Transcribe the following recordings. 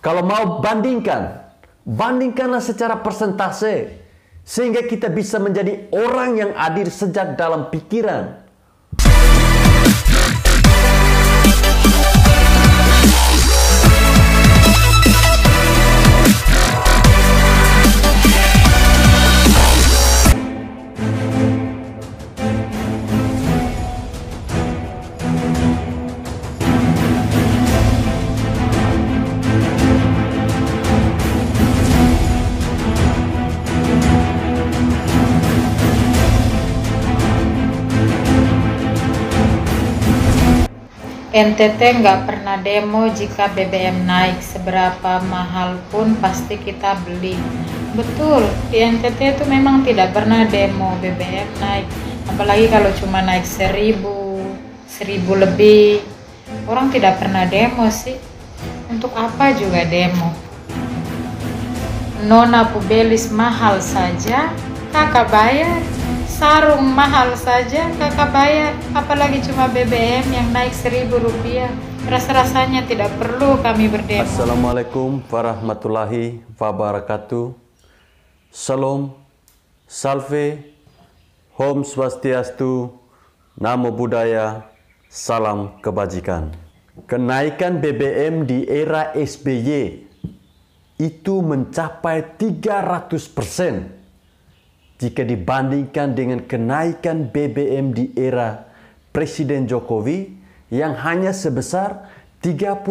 Kalau mau bandingkanlah secara persentase sehingga kita bisa menjadi orang yang adil sejak dalam pikiran. NTT nggak pernah demo jika BBM naik, seberapa mahal pun pasti kita beli. Betul, di NTT itu memang tidak pernah demo BBM naik, apalagi kalau cuma naik 1000 lebih. Orang tidak pernah demo sih, untuk apa juga demo? Nona pubelis mahal saja, kakak bayar. Sarung mahal saja kakak bayar, apalagi cuma BBM yang naik 1000 rupiah. Rasa-rasanya tidak perlu kami berdemo. Assalamualaikum warahmatullahi wabarakatuh. Salam, salve, Om Swastiastu, Namo Buddhaya, salam kebajikan. Kenaikan BBM di era SBY itu mencapai 300%. Jika dibandingkan dengan kenaikan BBM di era Presiden Jokowi yang hanya sebesar 30%.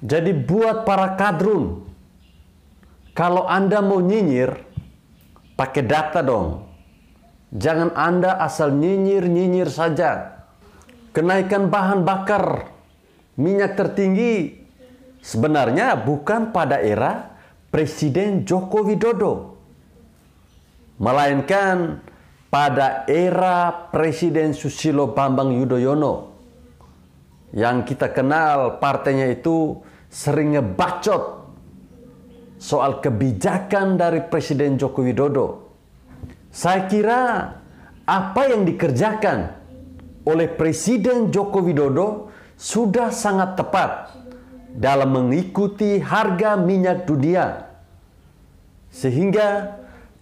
Jadi buat para kadrun, kalau Anda mau nyinyir, pakai data dong. Jangan Anda asal nyinyir-nyinyir saja. Kenaikan bahan bakar minyak tertinggi sebenarnya bukan pada era Presiden Joko Widodo, melainkan pada era Presiden Susilo Bambang Yudhoyono yang kita kenal partainya itu sering ngebacot soal kebijakan dari Presiden Joko Widodo. Saya kira apa yang dikerjakan oleh Presiden Joko Widodo sudah sangat tepat dalam mengikuti harga minyak dunia, sehingga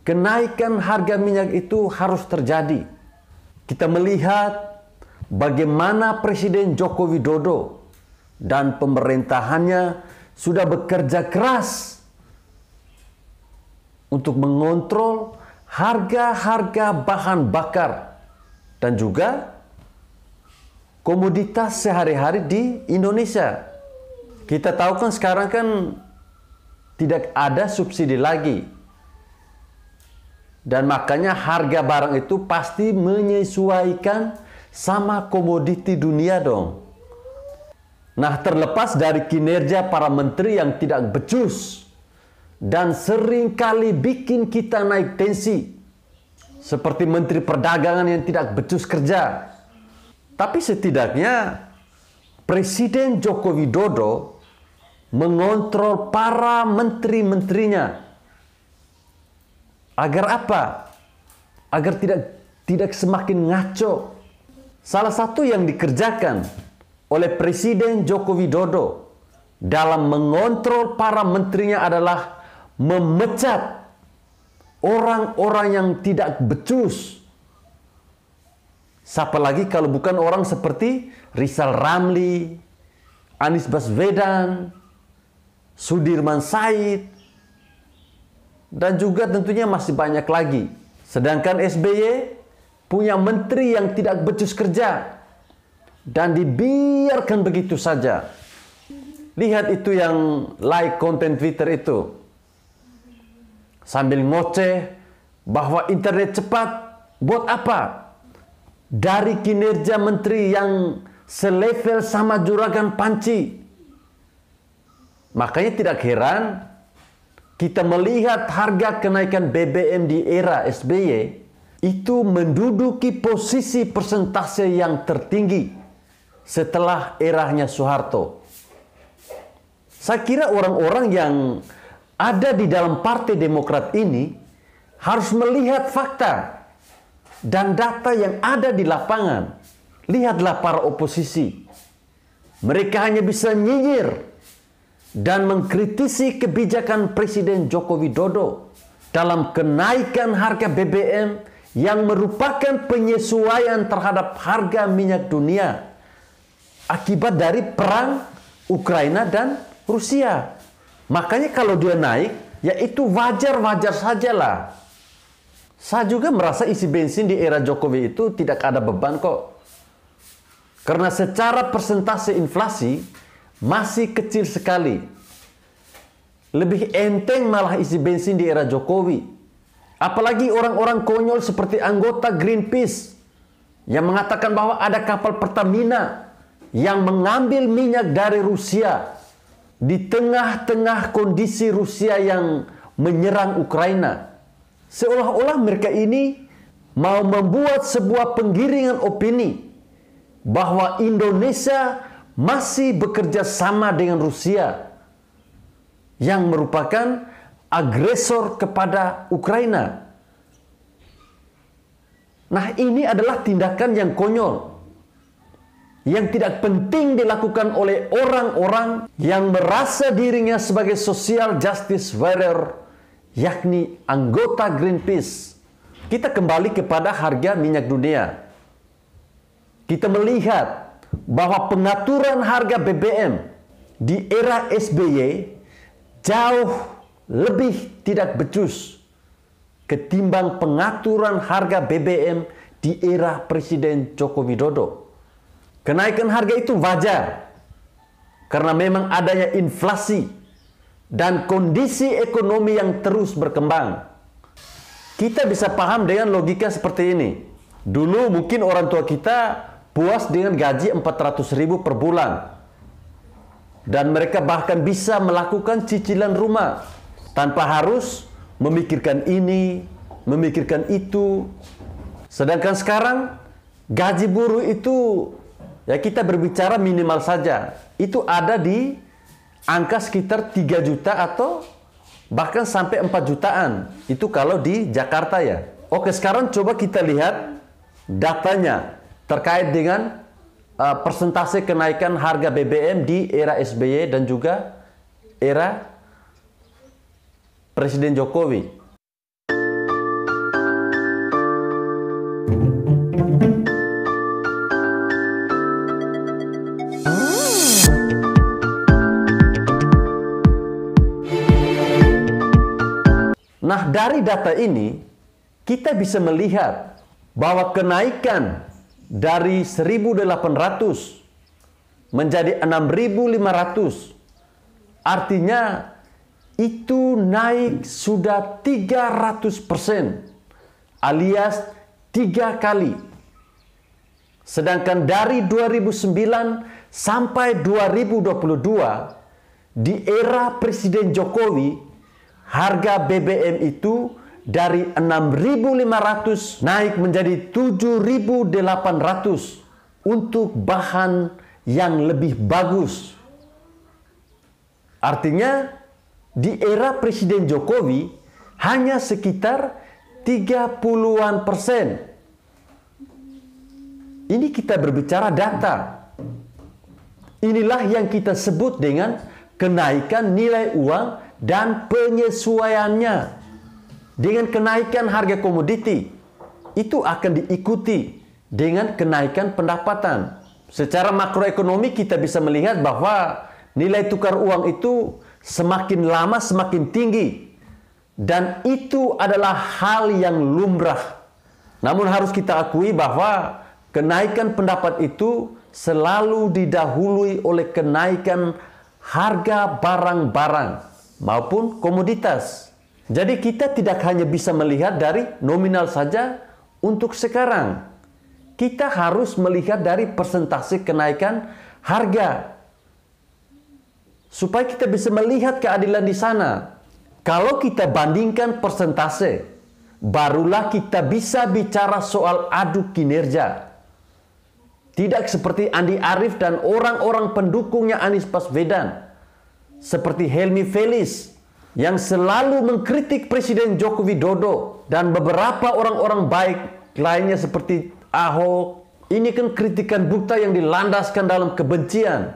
kenaikan harga minyak itu harus terjadi. Kita melihat bagaimana Presiden Joko Widodo dan pemerintahannya sudah bekerja keras untuk mengontrol harga-harga bahan bakar dan juga komoditas sehari-hari di Indonesia. Kita tahu kan sekarang kan tidak ada subsidi lagi. Dan makanya harga barang itu pasti menyesuaikan sama komoditi dunia dong. Nah, terlepas dari kinerja para menteri yang tidak becus dan seringkali bikin kita naik tensi, seperti Menteri Perdagangan yang tidak becus kerja. Tapi setidaknya Presiden Joko Widodo mengontrol para menteri-menterinya. Agar apa? Agar tidak semakin ngaco. Salah satu yang dikerjakan oleh Presiden Joko Widodo dalam mengontrol para menterinya adalah memecat orang-orang yang tidak becus. Siapa lagi kalau bukan orang seperti Rizal Ramli, Anies Baswedan, Sudirman Said, dan juga tentunya masih banyak lagi. Sedangkan SBY punya menteri yang tidak becus kerja dan dibiarkan begitu saja. Lihat itu yang like konten Twitter itu, sambil ngoceh bahwa internet cepat. Buat apa? Dari kinerja menteri yang selevel sama Juragan Panci. Makanya tidak heran kita melihat harga kenaikan BBM di era SBY itu menduduki posisi persentase yang tertinggi setelah eranya Soeharto. Saya kira orang-orang yang ada di dalam Partai Demokrat ini harus melihat fakta dan data yang ada di lapangan. Lihatlah para oposisi. Mereka hanya bisa nyinyir dan mengkritisi kebijakan Presiden Joko Widodo dalam kenaikan harga BBM yang merupakan penyesuaian terhadap harga minyak dunia akibat dari perang Ukraina dan Rusia. Makanya kalau dia naik, ya itu wajar-wajar sajalah. Saya juga merasa isi bensin di era Jokowi itu tidak ada beban kok. Karena secara persentase inflasi masih kecil sekali. Lebih enteng malah isi bensin di era Jokowi. Apalagi orang-orang konyol seperti anggota Greenpeace yang mengatakan bahwa ada kapal Pertamina yang mengambil minyak dari Rusia di tengah-tengah kondisi Rusia yang menyerang Ukraina. Seolah-olah mereka ini mau membuat sebuah penggiringan opini bahwa Indonesia masih bekerja sama dengan Rusia yang merupakan agresor kepada Ukraina. Nah, ini adalah tindakan yang konyol, yang tidak penting dilakukan oleh orang-orang yang merasa dirinya sebagai social justice warrior, yakni anggota Greenpeace. Kita kembali kepada harga minyak dunia. Kita melihat bahwa pengaturan harga BBM di era SBY jauh lebih tidak becus ketimbang pengaturan harga BBM di era Presiden Joko Widodo. Kenaikan harga itu wajar karena memang adanya inflasi dan kondisi ekonomi yang terus berkembang. Kita bisa paham dengan logika seperti ini. Dulu mungkin orang tua kita puas dengan gaji 400.000 per bulan. Dan mereka bahkan bisa melakukan cicilan rumah tanpa harus memikirkan ini, memikirkan itu. Sedangkan sekarang gaji buruh itu, ya kita berbicara minimal saja, itu ada di angka sekitar 3 juta atau bahkan sampai 4 jutaan. Itu kalau di Jakarta ya. Oke, sekarang coba kita lihat datanya terkait dengan persentase kenaikan harga BBM di era SBY dan juga era Presiden Jokowi. Nah, dari data ini kita bisa melihat bahwa kenaikan dari 1.800 menjadi 6.500, artinya itu naik sudah 300%, alias 3 kali. Sedangkan dari 2009 sampai 2022, di era Presiden Jokowi, harga BBM itu dari 6.500 naik menjadi 7.800 untuk bahan yang lebih bagus. Artinya di era Presiden Jokowi hanya sekitar 30-an%. Ini kita berbicara data. Inilah yang kita sebut dengan kenaikan nilai uang dan penyesuaiannya. Dengan kenaikan harga komoditi, itu akan diikuti dengan kenaikan pendapatan. Secara makroekonomi kita bisa melihat bahwa nilai tukar uang itu semakin lama semakin tinggi. Dan itu adalah hal yang lumrah. Namun harus kita akui bahwa kenaikan pendapat itu selalu didahului oleh kenaikan harga barang-barang maupun komoditas. Jadi kita tidak hanya bisa melihat dari nominal saja untuk sekarang. Kita harus melihat dari persentase kenaikan harga. Supaya kita bisa melihat keadilan di sana. Kalau kita bandingkan persentase, barulah kita bisa bicara soal adu kinerja. Tidak seperti Andi Arief dan orang-orang pendukungnya Anies Baswedan. Seperti Helmi Felis yang selalu mengkritik Presiden Joko Widodo dan beberapa orang-orang baik lainnya seperti Ahok. Ini kan kritikan buta yang dilandaskan dalam kebencian.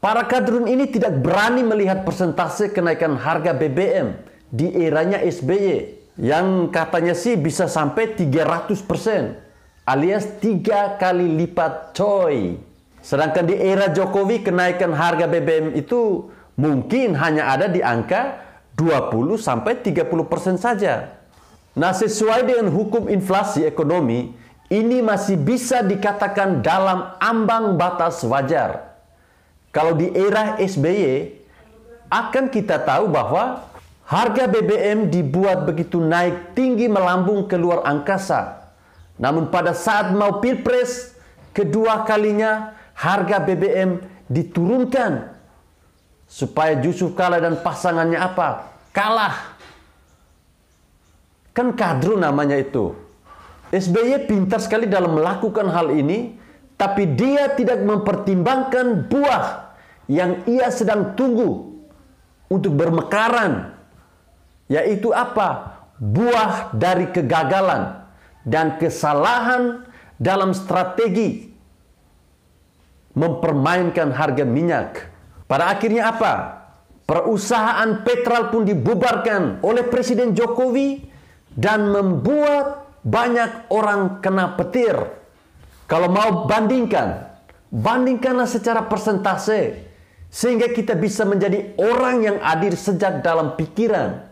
Para kadrun ini tidak berani melihat persentase kenaikan harga BBM di eranya SBY yang katanya sih bisa sampai 300%, alias 3 kali lipat coy. Sedangkan di era Jokowi kenaikan harga BBM itu mungkin hanya ada di angka 20-30% saja. Nah, sesuai dengan hukum inflasi ekonomi, ini masih bisa dikatakan dalam ambang batas wajar. Kalau di era SBY, akan kita tahu bahwa harga BBM dibuat begitu naik tinggi melambung keluar angkasa. Namun pada saat mau pilpres, kedua kalinya harga BBM diturunkan. Supaya Yusuf Kala dan pasangannya apa? Kalah. Kan kadrun namanya itu. SBY pintar sekali dalam melakukan hal ini, tapi dia tidak mempertimbangkan buah yang ia sedang tunggu untuk bermekaran. Yaitu apa? Buah dari kegagalan dan kesalahan dalam strategi mempermainkan harga minyak. Pada akhirnya apa? Perusahaan Petral pun dibubarkan oleh Presiden Jokowi dan membuat banyak orang kena petir. Kalau mau bandingkanlah secara persentase sehingga kita bisa menjadi orang yang adil sejak dalam pikiran.